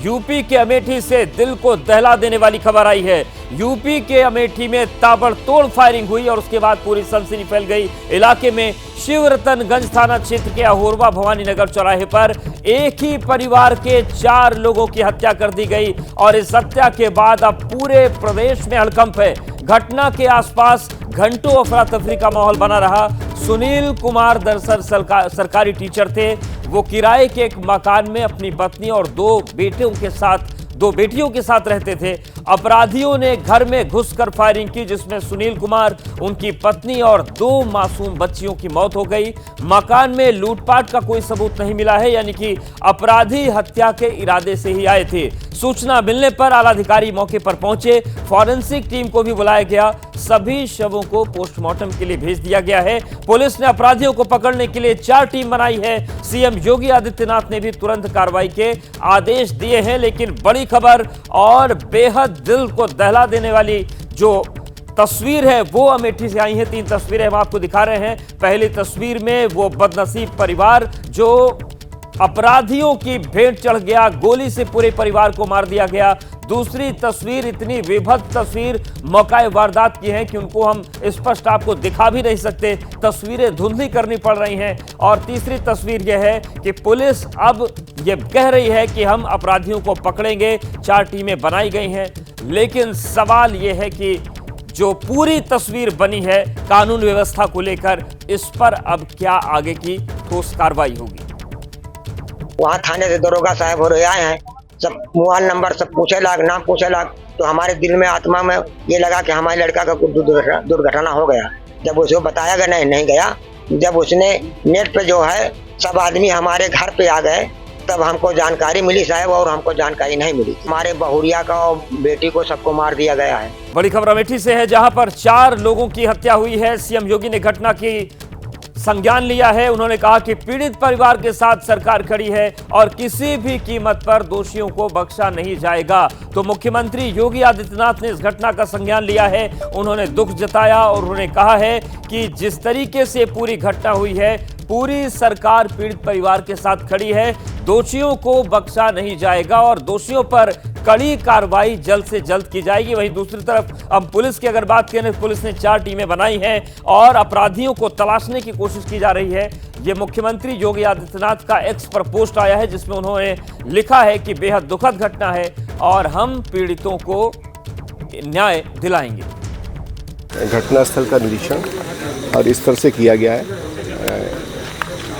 UP के अमेठी से दिल को दहला देने वाली खबर आई है। यूपी के अमेठी में ताबड़तोड़ फायरिंग हुई और उसके बाद पूरी सनसनी फैल गई। इलाके में शिवरतनगंज थाना क्षेत्र के अहोरवा भवानी नगर चौराहे पर एक ही परिवार के 4 लोगों की हत्या कर दी गई और इस हत्या के बाद अब पूरे प्रदेश में हड़कंप है। घटना के आसपास घंटों अफरा तफरी का माहौल बना रहा। सुनील कुमार दरअसल सरकारी टीचर थे। वो किराए के एक मकान में अपनी पत्नी और 2 बेटियों के साथ रहते थे। अपराधियों ने घर में घुसकर फायरिंग की, जिसमें सुनील कुमार, उनकी पत्नी और 2 मासूम बच्चियों की मौत हो गई। मकान में लूटपाट का कोई सबूत नहीं मिला है, यानी कि अपराधी हत्या के इरादे से ही आए थे। सूचना मिलने पर आला अधिकारी मौके पर पहुंचे। फॉरेंसिक टीम को भी बुलाया गया। सभी शवों को पोस्टमार्टम के लिए भेज दिया गया है। पुलिस ने अपराधियों को पकड़ने के लिए 4 टीम बनाई है। सीएम योगी आदित्यनाथ ने भी तुरंत कार्रवाई के आदेश दिए हैं। लेकिन बड़ी खबर और बेहद दिल को दहला देने वाली जो तस्वीर है वो अमेठी से आई है। 3 तस्वीरें हम आपको दिखा रहे हैं। पहली तस्वीर में वो बदनसीब परिवार जो अपराधियों की भेंट चढ़ गया, गोली से पूरे परिवार को मार दिया गया। दूसरी तस्वीर इतनी विभत्स तस्वीर मौका वारदात की है कि उनको हम स्पष्ट आपको दिखा भी नहीं सकते, तस्वीरें धुंधली करनी पड़ रही हैं। और तीसरी तस्वीर यह है कि पुलिस अब यह कह रही है कि हम अपराधियों को पकड़ेंगे। 4 टीमें बनाई गई हैं, लेकिन सवाल यह है कि जो पूरी तस्वीर बनी है कानून व्यवस्था को लेकर, इस पर अब क्या आगे की ठोस कार्रवाई होगी। वहाँ थाने से दरोगा साहब और आए हैं, सब मोबाइल नंबर सब पूछे लाग, नाम पूछे लाग। तो हमारे दिल में आत्मा में ये लगा कि हमारे लड़का का कुछ दुर्घटना हो गया। जब उसे बताया गया नहीं गया। जब उसने नेट पे जो है सब आदमी हमारे घर पे आ गए, तब हमको जानकारी मिली साहब, और हमको जानकारी नहीं मिली। हमारे बहुरिया का और बेटी को सबको मार दिया गया है। बड़ी खबर अमेठी से है, जहां पर 4 लोगों की हत्या हुई है। सीएम योगी ने घटना की संज्ञान लिया है। उन्होंने कहा कि पीड़ित परिवार के साथ सरकार खड़ी है और किसी भी कीमत पर दोषियों को बख्शा नहीं जाएगा। तो मुख्यमंत्री योगी आदित्यनाथ ने इस घटना का संज्ञान लिया है। उन्होंने दुख जताया और उन्होंने कहा है कि जिस तरीके से पूरी घटना हुई है, पूरी सरकार पीड़ित परिवार के साथ खड़ी है। दोषियों को बख्शा नहीं जाएगा और दोषियों पर कड़ी कार्रवाई जल्द से जल्द की जाएगी। वहीं दूसरी तरफ अब पुलिस की अगर बात करें, पुलिस ने 4 टीमें बनाई हैं और अपराधियों को तलाशने की कोशिश की जा रही है। ये मुख्यमंत्री योगी आदित्यनाथ का एक्स पर पोस्ट आया है, जिसमें उन्होंने लिखा है कि बेहद दुखद घटना है और हम पीड़ितों को न्याय दिलाएंगे। घटनास्थल का निरीक्षण और इस तरह से किया गया है।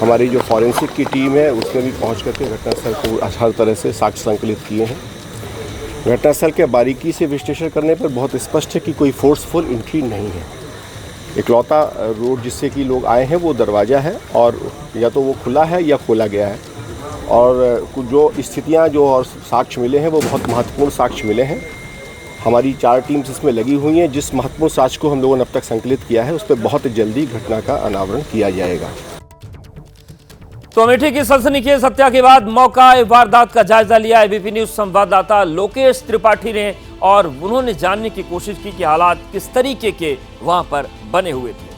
हमारी जो फॉरेंसिक की टीम है उसने भी पहुंच करके घटनास्थल को हर तरह से साक्ष्य संकलित किए हैं। घटनास्थल के बारीकी से विश्लेषण करने पर बहुत स्पष्ट है कि कोई फोर्सफुल एंट्री नहीं है। इकलौता रोड जिससे कि लोग आए हैं वो दरवाज़ा है और या तो वो खुला है या खोला गया है। और जो स्थितियां जो और साक्ष्य मिले हैं वो बहुत महत्वपूर्ण साक्ष्य मिले हैं। हमारी 4 टीम्स इसमें लगी हुई हैं। जिस महत्वपूर्ण साक्ष्य को हम लोगों ने अब तक संकलित किया है उस पर बहुत जल्दी घटना का अनावरण किया जाएगा। तो अमेठी की सनसनीखेज हत्या के बाद मौका वारदात का जायजा लिया एबीपी न्यूज संवाददाता लोकेश त्रिपाठी ने और उन्होंने जानने की कोशिश की कि हालात किस तरीके के वहां पर बने हुए थे।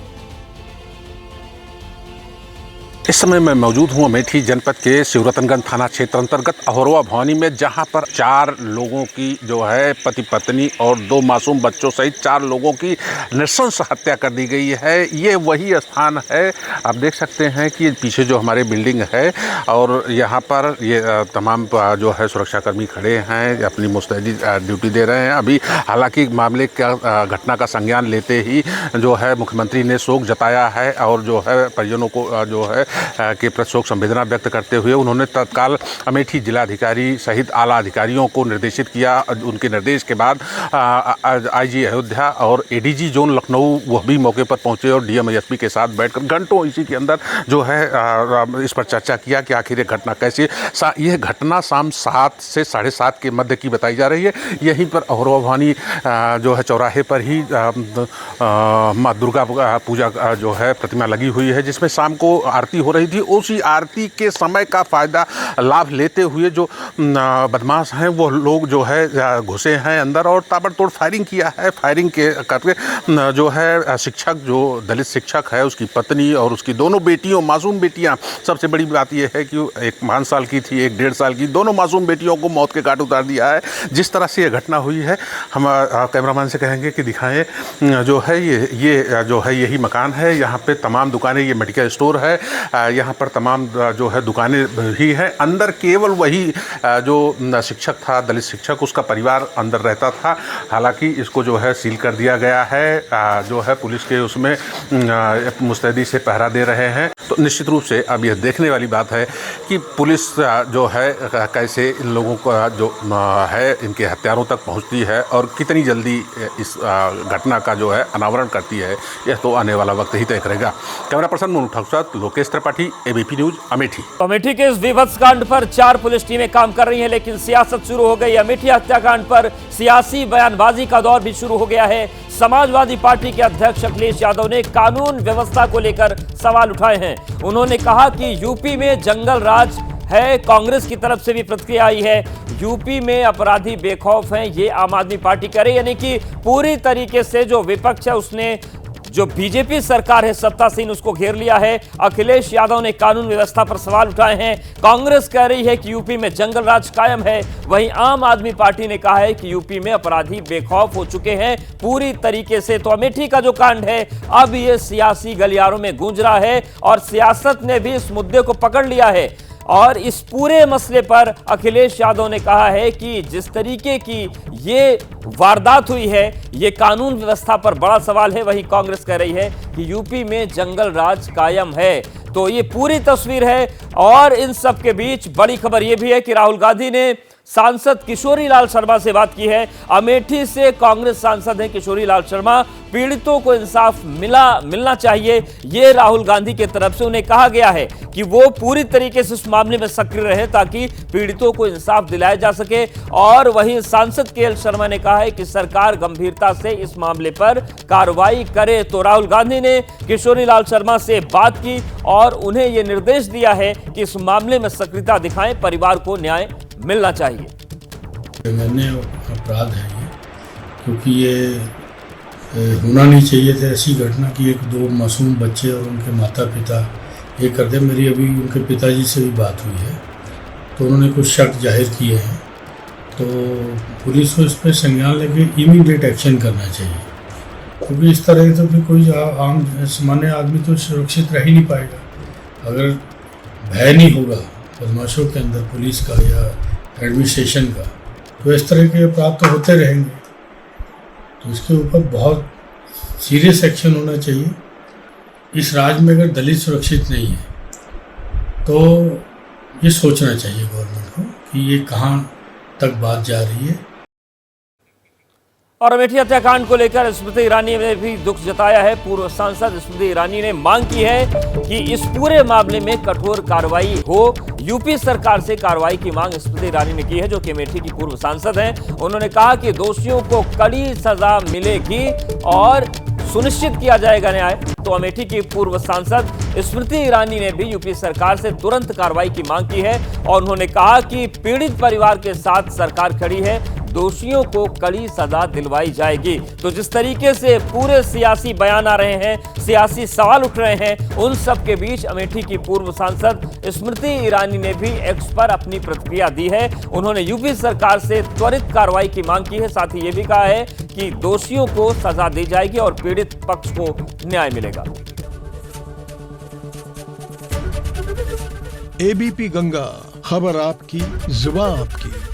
इस समय मैं मौजूद हूं अमेठी जनपद के शिवरतनगंज थाना क्षेत्र अंतर्गत अहोरवा भवानी में, जहां पर 4 लोगों की जो है पति पत्नी और 2 मासूम बच्चों सहित 4 लोगों की नृशंस हत्या कर दी गई है। ये वही स्थान है, आप देख सकते हैं कि पीछे जो हमारे बिल्डिंग है और यहाँ पर ये तमाम जो है सुरक्षाकर्मी खड़े हैं, अपनी मुस्तैदी ड्यूटी दे रहे हैं। अभी हालांकि मामले का घटना का संज्ञान लेते ही जो है मुख्यमंत्री ने शोक जताया है और जो है परिजनों को जो है के प्रति शोक संवेदना व्यक्त करते हुए उन्होंने तत्काल अमेठी जिलाधिकारी सहित आला अधिकारियों को निर्देशित किया। उनके निर्देश के बाद आईजी अयोध्या और एडीजी जोन लखनऊ वह भी मौके पर पहुंचे और डीएम एसपी के साथ बैठकर घंटों इसी के अंदर जो है इस पर चर्चा किया कि आखिर ये घटना कैसी। यह घटना शाम 7 से 7:30 के मध्य की बताई जा रही है। यहीं पर अहोरवा भवानी जो है चौराहे पर ही माँ दुर्गा पूजा जो है प्रतिमा लगी हुई है, जिसमें शाम को आरती हो रही थी, उसी आरती के समय का फ़ायदा लाभ लेते हुए जो बदमाश हैं वो लोग जो है घुसे हैं अंदर और ताबड़तोड़ फायरिंग किया है। फायरिंग के करके जो है शिक्षक, जो दलित शिक्षक है, उसकी पत्नी और उसकी दोनों बेटियों, मासूम बेटियां, सबसे बड़ी बात यह है कि एक 5 साल की थी, एक 1.5 साल की, दोनों मासूम बेटियों को मौत के घाट उतार दिया है। जिस तरह से ये घटना हुई है, हम कैमरामैन से कहेंगे कि दिखाएं। जो है ये जो है यही मकान है, यहाँ पे तमाम दुकानें, ये मेडिकल स्टोर है, यहाँ पर तमाम जो है दुकानें ही हैं। अंदर केवल वही जो शिक्षक था, दलित शिक्षक, उसका परिवार अंदर रहता था। हालांकि इसको जो है सील कर दिया गया है, जो है पुलिस के उसमें मुस्तैदी से पहरा दे रहे हैं। तो निश्चित रूप से अब यह देखने वाली बात है कि पुलिस जो है कैसे इन लोगों का जो है इनके हत्यारों तक पहुंचती है और कितनी जल्दी इस घटना का जो है अनावरण करती है, यह तो आने वाला वक्त ही तय करेगा। कैमरा पर्सन मोनू ठाकुर साथ लोकेश त्रिपाठी, एबीपी न्यूज, अमेठी। अमेठी के इस विभत्स कांड पर 4 पुलिस टीमें काम कर रही हैं, लेकिन सियासत शुरू हो गई। अमेठी हत्याकांड पर सियासी बयानबाजी का दौर भी शुरू हो गया है। समाजवादी पार्टी के अध्यक्ष अखिलेश यादव ने कानून व्यवस्था को लेकर सवाल उठाए हैं। उन्होंने कहा कि यूपी में जंगल राज है। कांग्रेस की तरफ से भी प्रतिक्रिया आई है, यूपी में अपराधी बेखौफ हैं, ये आम आदमी पार्टी करे, यानी कि पूरी तरीके से जो विपक्ष है उसने जो बीजेपी सरकार है सत्तासीन, उसको घेर लिया है। अखिलेश यादव ने कानून व्यवस्था पर सवाल उठाए हैं। कांग्रेस कह रही है कि यूपी में जंगल राज कायम है, वहीं आम आदमी पार्टी ने कहा है कि यूपी में अपराधी बेखौफ हो चुके हैं पूरी तरीके से। तो अमेठी का जो कांड है अब ये सियासी गलियारों में गूंज रहा है और सियासत ने भी इस मुद्दे को पकड़ लिया है। और इस पूरे मसले पर अखिलेश यादव ने कहा है कि जिस तरीके की ये वारदात हुई है, ये कानून व्यवस्था पर बड़ा सवाल है। वहीं कांग्रेस कह रही है कि यूपी में जंगल राज कायम है। तो ये पूरी तस्वीर है। और इन सब के बीच बड़ी खबर यह भी है कि राहुल गांधी ने सांसद किशोरी लाल शर्मा से बात की है। अमेठी से कांग्रेस सांसद हैं किशोरी लाल शर्मा। पीड़ितों को इंसाफ मिलना चाहिए, ये राहुल गांधी की तरफ से उन्हें कहा गया है कि वो पूरी तरीके से इस मामले में सक्रिय रहे ताकि पीड़ितों को इंसाफ दिलाया जा सके। और वहीं सांसद केएल शर्मा ने कहा है कि सरकार गंभीरता से इस मामले पर कार्रवाई करे। तो राहुल गांधी ने किशोरी लाल शर्मा से बात की और उन्हें यह निर्देश दिया है कि इस मामले में सक्रियता दिखाएं, परिवार को न्याय मिलना चाहिए। मैंने अपराध है ये, क्योंकि ये होना नहीं चाहिए था ऐसी घटना कि 1-2 मासूम बच्चे और उनके माता पिता ये कर दे। मेरी अभी उनके पिताजी से भी बात हुई है, तो उन्होंने कुछ शक जाहिर किए हैं। तो पुलिस को इस पर संज्ञान लेके इमीडिएट एक्शन करना चाहिए, क्योंकि इस तरह तो फिर कोई आम सामान्य आदमी तो सुरक्षित रह ही नहीं पाएगा। अगर भय नहीं होगा बदमाशों के अंदर, पुलिस का या एडमिनिस्ट्रेशन का, तो इस तरह के अपराध तो होते रहेंगे। तो इसके ऊपर बहुत सीरियस एक्शन होना चाहिए। इस राज्य में अगर दलित सुरक्षित नहीं है तो ये सोचना चाहिए गवर्नमेंट को कि ये कहाँ तक बात जा रही है। और अमेठी हत्याकांड को लेकर स्मृति ईरानी ने भी दुख जताया है। पूर्व सांसद स्मृति ईरानी ने मांग की है कि इस पूरे मामले में कठोर कार्रवाई हो। यूपी सरकार से कार्रवाई की मांग स्मृति ईरानी ने की है, जो कि अमेठी की पूर्व सांसद हैं। उन्होंने कहा कि दोषियों को कड़ी सजा मिलेगी और सुनिश्चित किया जाएगा न्याय। तो अमेठी की पूर्व सांसद स्मृति ईरानी ने भी यूपी सरकार से तुरंत कार्रवाई की मांग की है और उन्होंने कहा कि पीड़ित परिवार के साथ सरकार खड़ी है, दोषियों को कड़ी सजा दिलवाई जाएगी। तो जिस तरीके से पूरे सियासी बयान आ रहे हैं, सियासी सवाल उठ रहे हैं, उन सब के बीच अमेठी की पूर्व सांसद स्मृति ईरानी ने भी एक्स पर अपनी प्रतिक्रिया दी है। उन्होंने यूपी सरकार से त्वरित कार्रवाई की मांग की है। साथ ही ये भी कहा है कि दोषियों को सजा दी जाएगी और पीड़ित पक्ष को न्याय मिलेगा। एबीपी गंगा, खबर आपकी, जुबान आपकी।